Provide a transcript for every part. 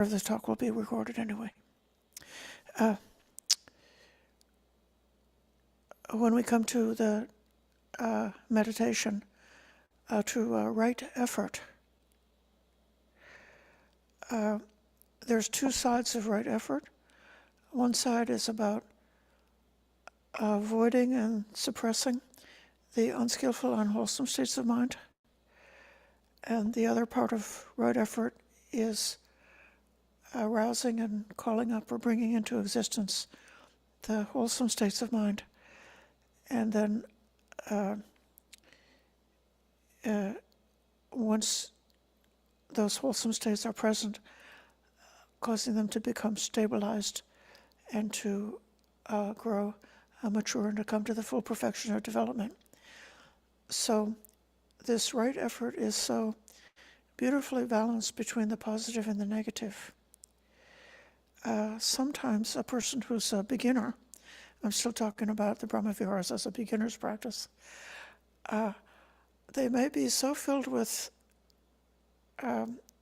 of this talk will be recorded anyway. Uh, when we come to the meditation, to right effort, there's two sides of right effort. One side is about avoiding and suppressing the unskillful, unwholesome states of mind. And the other part of right effort is arousing and calling up or bringing into existence the wholesome states of mind. And then once those wholesome states are present, causing them to become stabilized and to grow, mature, and to come to the full perfection of development. So this right effort is so beautifully balanced between the positive and the negative. Sometimes a person who's a beginner, I'm still talking about the Brahmaviharas as a beginner's practice, they may be so filled with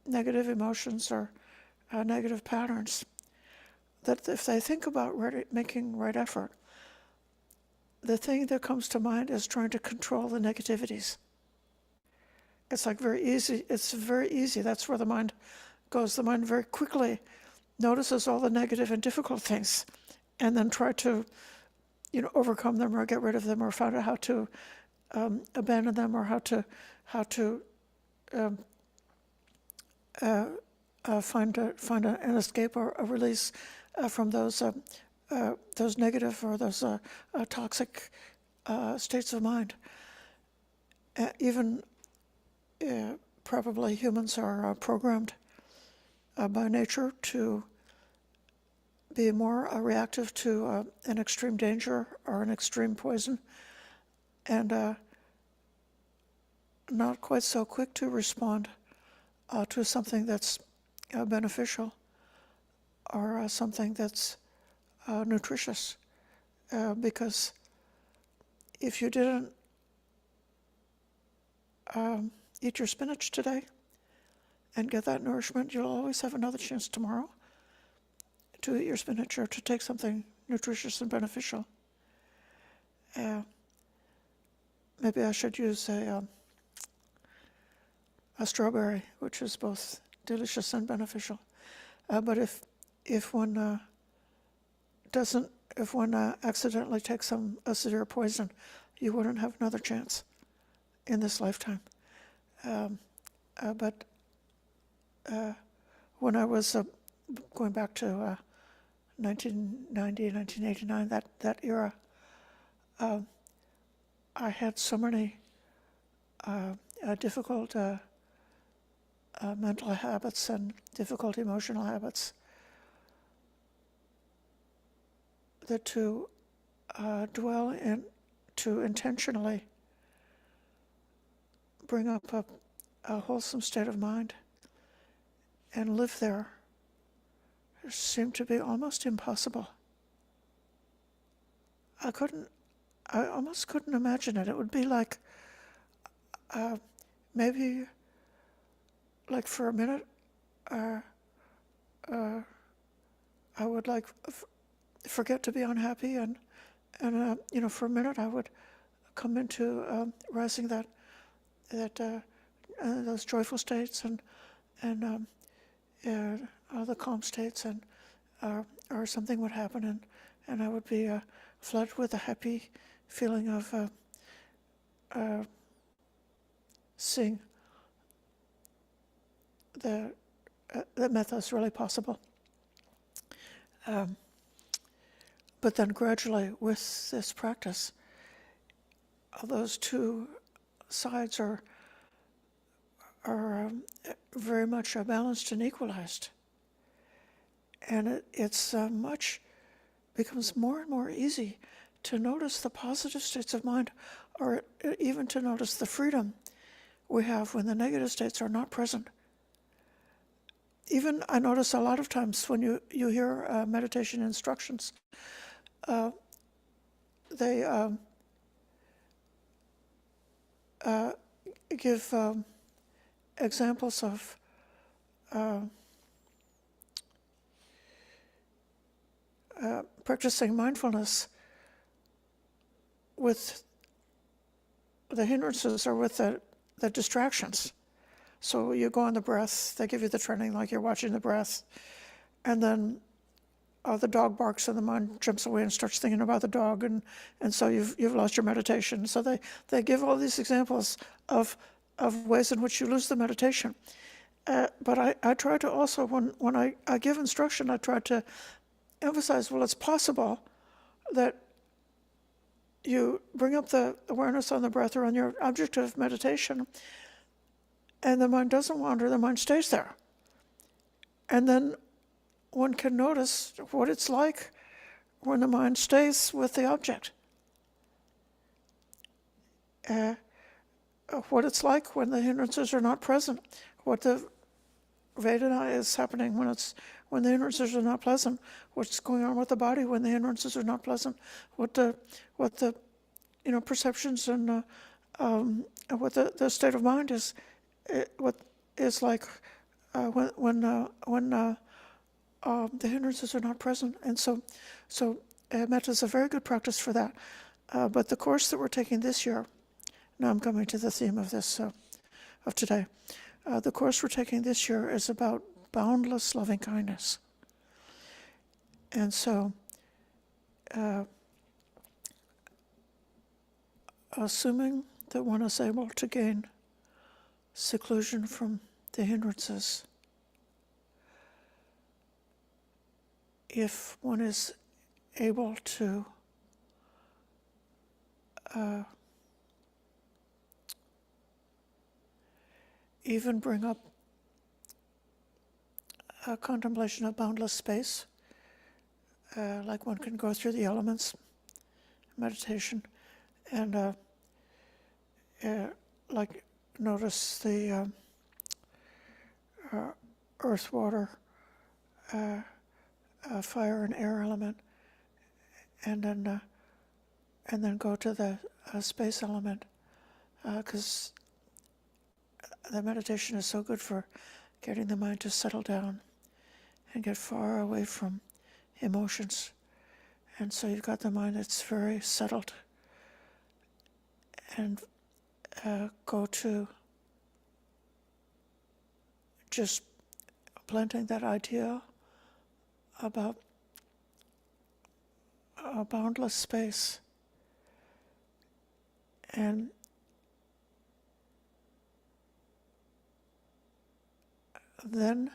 negative emotions or negative patterns that if they think about making right effort, the thing that comes to mind is trying to control the negativities. It's like very easy. It's very easy. That's where the mind goes. The mind very quickly notices all the negative and difficult things and then try to, overcome them or get rid of them or find out how to abandon them or how to find an escape or a release from those negative or those toxic states of mind. Even probably humans are programmed by nature to be more reactive to an extreme danger or an extreme poison, and not quite so quick to respond to something that's beneficial or something that's nutritious. Because if you didn't eat your spinach today and get that nourishment, you'll always have another chance tomorrow to eat your spinach or to take something nutritious and beneficial. Maybe I should use a strawberry, which is both delicious and beneficial. But if one accidentally takes a severe poison, you wouldn't have another chance in this lifetime. But when I was going back to 1990, 1989, that era, I had so many difficult mental habits and difficult emotional habits that to dwell in, to intentionally bring up a wholesome state of mind and live there seemed to be almost impossible. I almost couldn't imagine it. It would be like maybe like for a minute I would like forget to be unhappy and for a minute I would come into rising that those joyful states and the calm states, and or something would happen and I would be flooded with a happy feeling of seeing that metta is really possible. But then gradually with this practice, those two sides are very much balanced and equalized. And it's becomes more and more easy to notice the positive states of mind, or even to notice the freedom we have when the negative states are not present. Even I notice a lot of times when you hear meditation instructions, they give examples of practicing mindfulness with the hindrances or with the distractions. So you go on the breath, they give you the training like you're watching the breath, and then the dog barks and the mind jumps away and starts thinking about the dog, and so you've lost your meditation. So they give all these examples of ways in which you lose the meditation. But I try to also, when I give instruction, I try to emphasize, well, it's possible that you bring up the awareness on the breath or on your object of meditation, and the mind doesn't wander, the mind stays there. And then one can notice what it's like when the mind stays with the object. What it's like when the hindrances are not present. What the Vedana is happening when the hindrances are not pleasant. What's going on with the body when the hindrances are not pleasant. What the perceptions and what the state of mind is. What is like when the hindrances are not present. And so metta is a very good practice for that. But the course that we're taking this year, now I'm coming to the theme of this, of today. The course we're taking this year is about boundless loving kindness. And so, assuming that one is able to gain seclusion from the hindrances, if one is able to even bring up a contemplation of boundless space, like one can go through the elements, meditation, and like notice the earth, water, fire and air element, and then go to the space element, because the meditation is so good for getting the mind to settle down and get far away from emotions. And so you've got the mind that's very settled, and go to just planting that idea about a boundless space, and then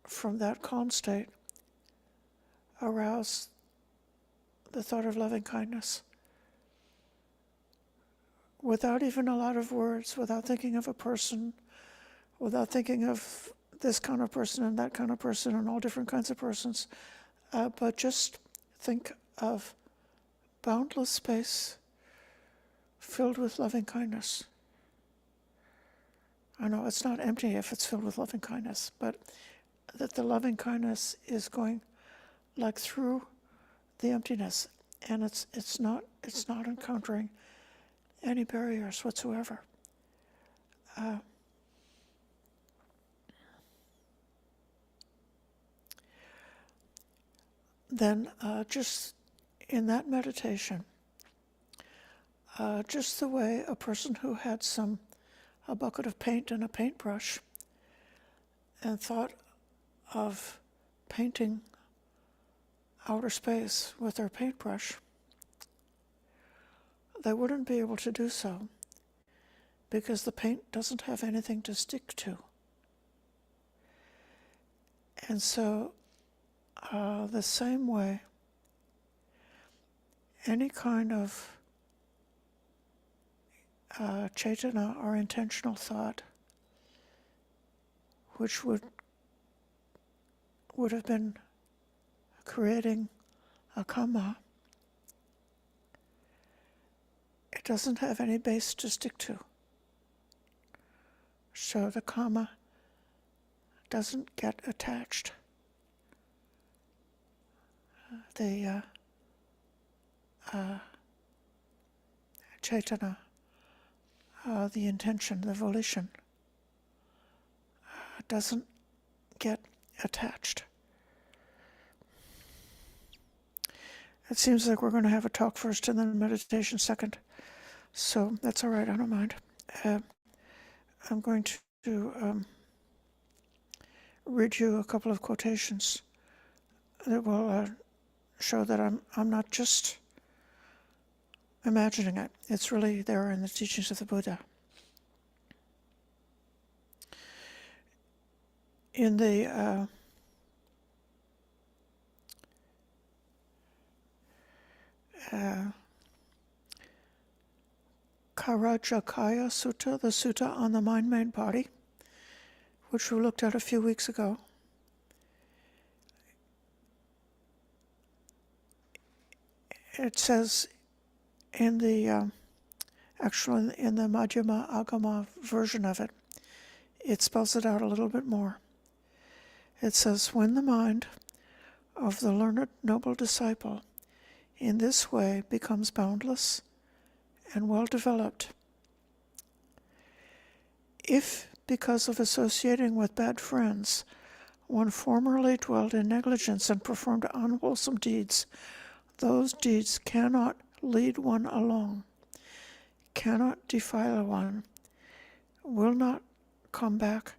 from that calm state arouse the thought of loving kindness without even a lot of words, without thinking of a person, without thinking of this kind of person and that kind of person and all different kinds of persons, but just think of boundless space filled with loving kindness. I know it's not empty if it's filled with loving kindness, but that the loving kindness is going like through the emptiness, and it's not encountering any barriers whatsoever. Then just in that meditation, just the way a person who had a bucket of paint and a paintbrush and thought of painting outer space with their paintbrush, they wouldn't be able to do so because the paint doesn't have anything to stick to. And so the same way, any kind of chaitana or intentional thought which would have been creating a karma, it doesn't have any base to stick to. So the karma doesn't get attached. The chaitana, the intention, the volition, doesn't get attached. It seems like we're going to have a talk first and then meditation second. So that's all right, I don't mind. I'm going to read you a couple of quotations that will show that I'm not just imagining it. It's really there in the teachings of the Buddha. In the Karajakaya Sutta, the Sutta on the mind-made body, which we looked at a few weeks ago, it says in the actually in the Madhyama Agama version of it, it spells it out a little bit more. It says, when the mind of the learned noble disciple in this way becomes boundless and well developed, if because of associating with bad friends one formerly dwelled in negligence and performed unwholesome deeds, those deeds cannot lead one along, cannot defile one, will not come back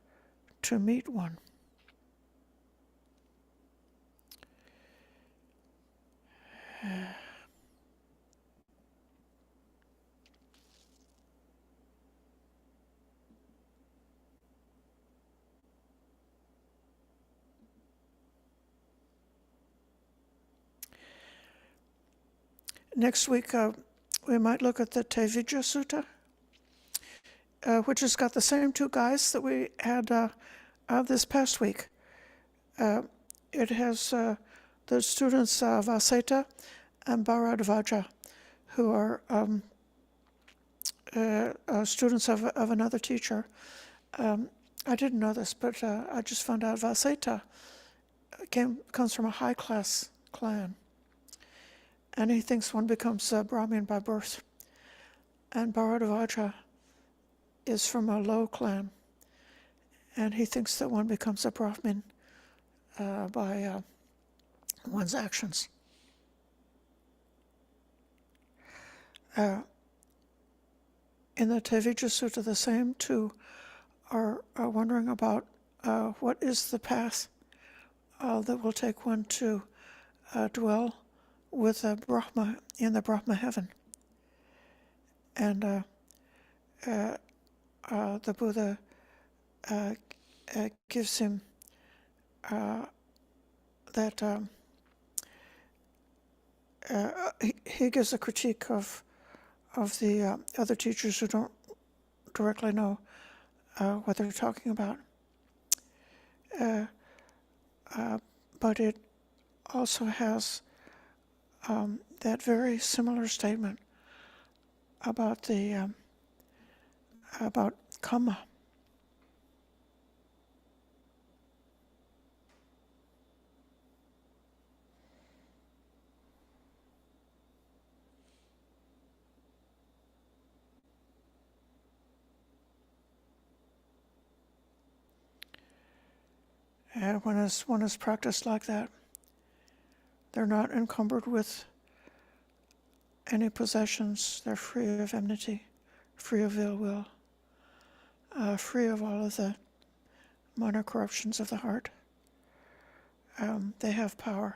to meet one. Next week, we might look at the Tevijja Sutta, which has got the same two guys that we had this past week. It has the students Vaseta and Bharadvaja, who are students of another teacher. I didn't know this, but I just found out Vaseta comes from a high-class clan. And he thinks one becomes Brahmin by birth. And Bharadvaja is from a low clan. And he thinks that one becomes a Brahmin by one's actions. In the Tevijja Sutta, the same two are wondering about what is the path that will take one to dwell with Brahma in the Brahma heaven. And the Buddha gives him that he gives a critique of the other teachers who don't directly know what they're talking about. But it also has that very similar statement about the about karma. And when one is practiced like that, they're not encumbered with any possessions. They're free of enmity, free of ill will, free of all of the minor corruptions of the heart. They have power.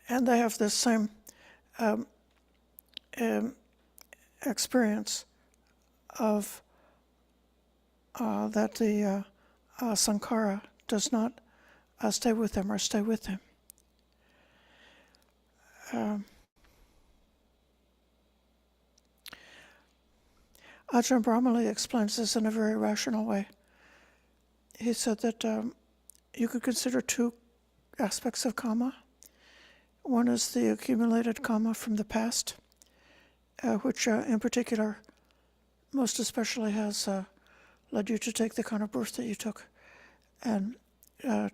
And they have this same experience of that the sankhara does not stay with them or stay with them. Ajahn Brahmali explains this in a very rational way. He said that you could consider two aspects of karma. One is the accumulated karma from the past, which in particular, most especially has led you to take the kind of birth that you took. and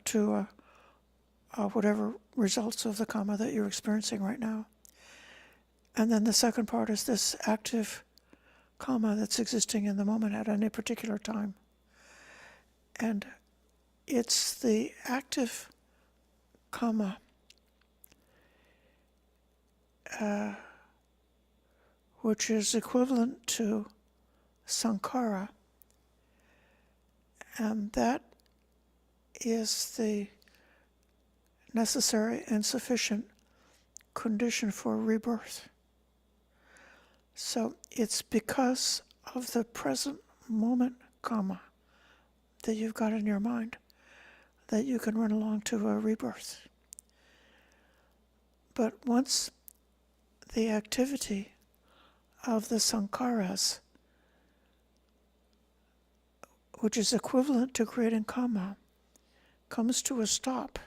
to whatever results of the karma that you're experiencing right now. And then the second part is this active karma that's existing in the moment at any particular time. And it's the active karma which is equivalent to sankhara, and that is the necessary and sufficient condition for rebirth. So it's because of the present moment karma that you've got in your mind that you can run along to a rebirth. But once the activity of the sankharas, which is equivalent to creating karma, comes to a stop,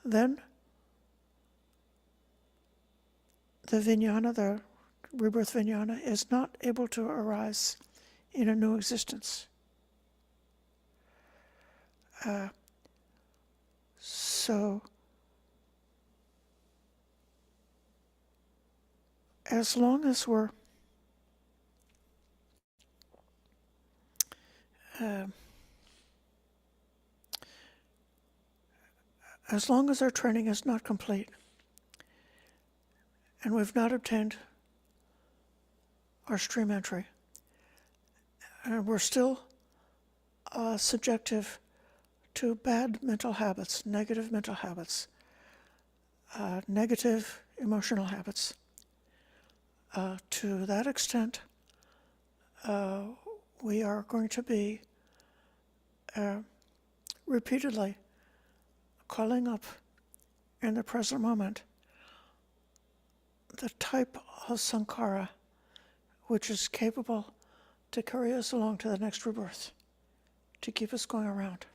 then the vijnana, the rebirth vijnana, is not able to arise in a new existence. So as long as we're as long as our training is not complete and we've not obtained our stream entry, and we're still subjective to bad mental habits, negative mental habits, negative emotional habits, to that extent, we are going to be repeatedly calling up in the present moment the type of sankhara which is capable to carry us along to the next rebirth, to keep us going around.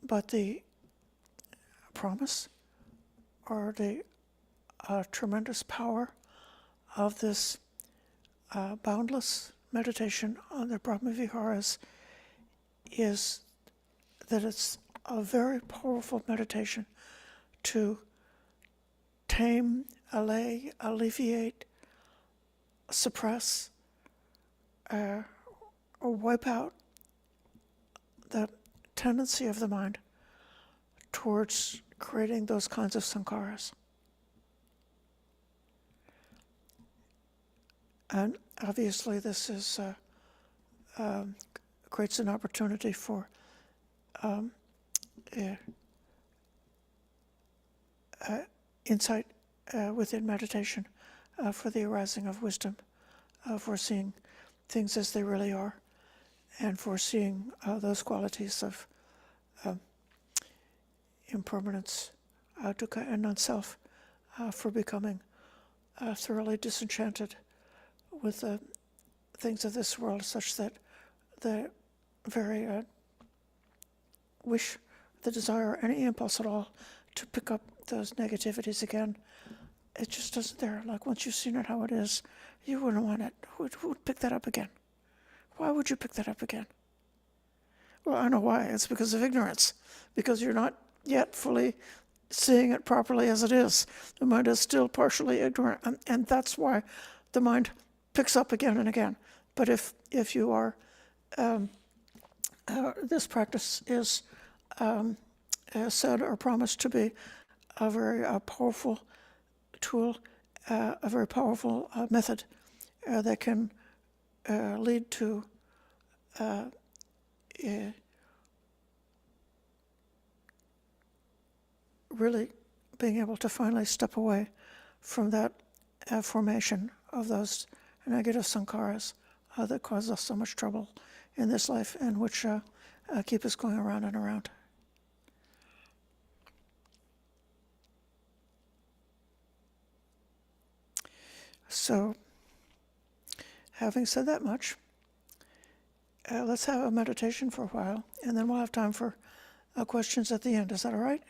But the promise or the tremendous power of this boundless meditation on the Brahmaviharas is that it's a very powerful meditation to tame, allay, alleviate, suppress, or wipe out the tendency of the mind towards creating those kinds of sankharas. And obviously this is creates an opportunity for insight within meditation, for the arising of wisdom, for seeing things as they really are, and for seeing those qualities of impermanence, dukkha, and non-self, for becoming thoroughly disenchanted with the things of this world, such that the very wish, the desire, or any impulse at all to pick up those negativities again, it just isn't there. Like once you've seen it how it is, you wouldn't want it. Who would pick that up again? Why would you pick that up again? Well, I know why. It's because of ignorance. Because you're not yet fully seeing it properly as it is. The mind is still partially ignorant. And that's why the mind picks up again and again. But if you are, this practice is said or promised to be a very powerful tool, a very powerful method that can lead to really being able to finally step away from that formation of those negative sankharas that cause us so much trouble in this life and which keep us going around and around. So, having said that much, let's have a meditation for a while, and then we'll have time for questions at the end. Is that all right?